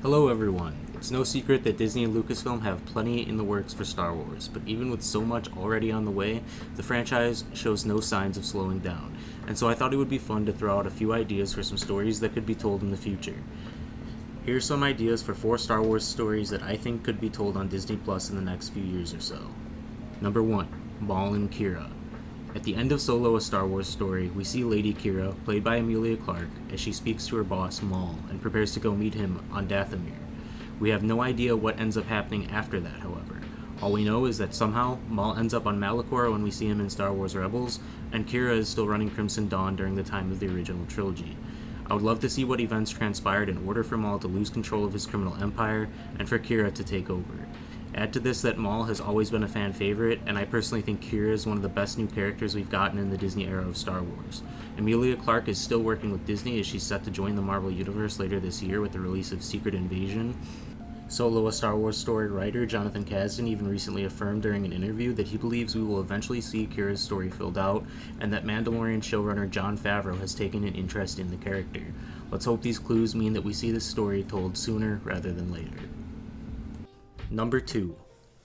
Hello everyone. It's no secret that Disney and Lucasfilm have plenty in the works for Star Wars, but even with so much already on the way, the franchise shows no signs of slowing down, and so I thought it would be fun to throw out a few ideas for some stories that could be told in the future. Here are some ideas for 4 Star Wars stories that I think could be told on Disney Plus in the next few years or so. Number 1. Maul and Qi'ra. At the end of Solo: A Star Wars Story, we see Lady Qi'ra, played by Emilia Clarke, as she speaks to her boss, Maul, and prepares to go meet him on Dathomir. We have no idea what ends up happening after that, however. All we know is that somehow, Maul ends up on Malachor when we see him in Star Wars Rebels, and Qi'ra is still running Crimson Dawn during the time of the original trilogy. I would love to see what events transpired in order for Maul to lose control of his criminal empire, and for Qi'ra to take over. Add to this that Maul has always been a fan favorite, and I personally think Qi'ra is one of the best new characters we've gotten in the Disney era of Star Wars. Emilia Clarke is still working with Disney as she's set to join the Marvel Universe later this year with the release of Secret Invasion. Solo: A Star Wars Story writer Jonathan Kasdan even recently affirmed during an interview that he believes we will eventually see Qi'ra's story filled out, and that Mandalorian showrunner Jon Favreau has taken an interest in the character. Let's hope these clues mean that we see this story told sooner rather than later. Number 2.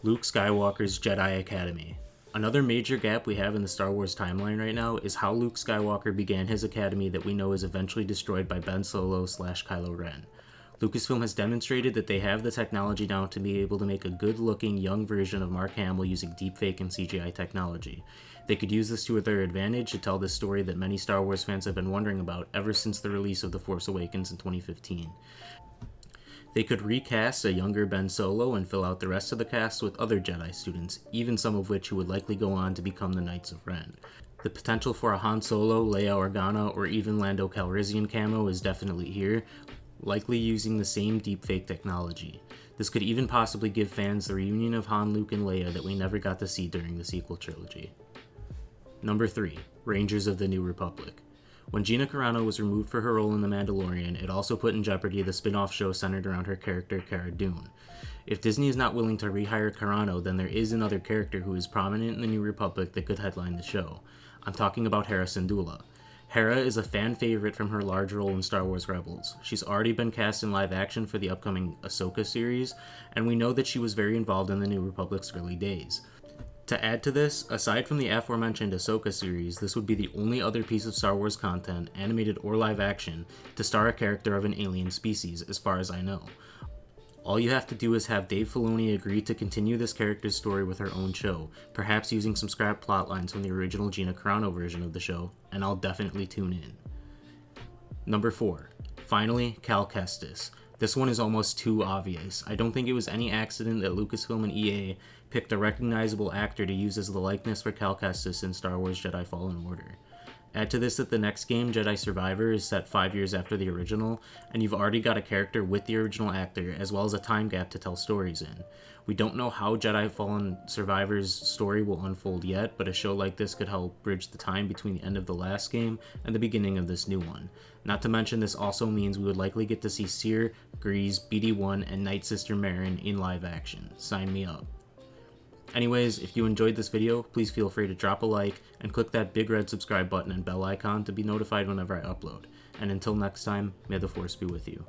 Luke Skywalker's Jedi Academy. Another major gap we have in the Star Wars timeline right now is how Luke Skywalker began his academy that we know is eventually destroyed by Ben Solo/Kylo Ren. Lucasfilm has demonstrated that they have the technology now to be able to make a good-looking young version of Mark Hamill using deepfake and CGI technology. They could use this to their advantage to tell this story that many Star Wars fans have been wondering about ever since the release of The Force Awakens in 2015. They could recast a younger Ben Solo and fill out the rest of the cast with other Jedi students, even some of which who would likely go on to become the Knights of Ren. The potential for a Han Solo, Leia Organa, or even Lando Calrissian camo is definitely here, likely using the same deepfake technology. This could even possibly give fans the reunion of Han, Luke, and Leia that we never got to see during the sequel trilogy. Number 3. Rangers of the New Republic. When Gina Carano was removed for her role in The Mandalorian, it also put in jeopardy the spin-off show centered around her character, Cara Dune. If Disney is not willing to rehire Carano, then there is another character who is prominent in the New Republic that could headline the show. I'm talking about Hera Syndulla. Hera is a fan favorite from her large role in Star Wars Rebels. She's already been cast in live action for the upcoming Ahsoka series, and we know that she was very involved in the New Republic's early days. To add to this, aside from the aforementioned Ahsoka series, this would be the only other piece of Star Wars content, animated or live action, to star a character of an alien species, as far as I know. All you have to do is have Dave Filoni agree to continue this character's story with her own show, perhaps using some scrap plotlines from the original Gina Carano version of the show, and I'll definitely tune in. Number 4. Finally, Cal Kestis. This one is almost too obvious. I don't think it was any accident that Lucasfilm and EA picked a recognizable actor to use as the likeness for Cal Kestis in Star Wars Jedi Fallen Order. Add to this that the next game, Jedi Survivor, is set 5 years after the original, and you've already got a character with the original actor, as well as a time gap to tell stories in. We don't know how Jedi Fallen Survivor's story will unfold yet, but a show like this could help bridge the time between the end of the last game and the beginning of this new one. Not to mention, this also means we would likely get to see Cere, Grease, BD-1, and Night Sister Merrin in live action. Sign me up. Anyways, if you enjoyed this video, please feel free to drop a like and click that big red subscribe button and bell icon to be notified whenever I upload. And until next time, may the Force be with you.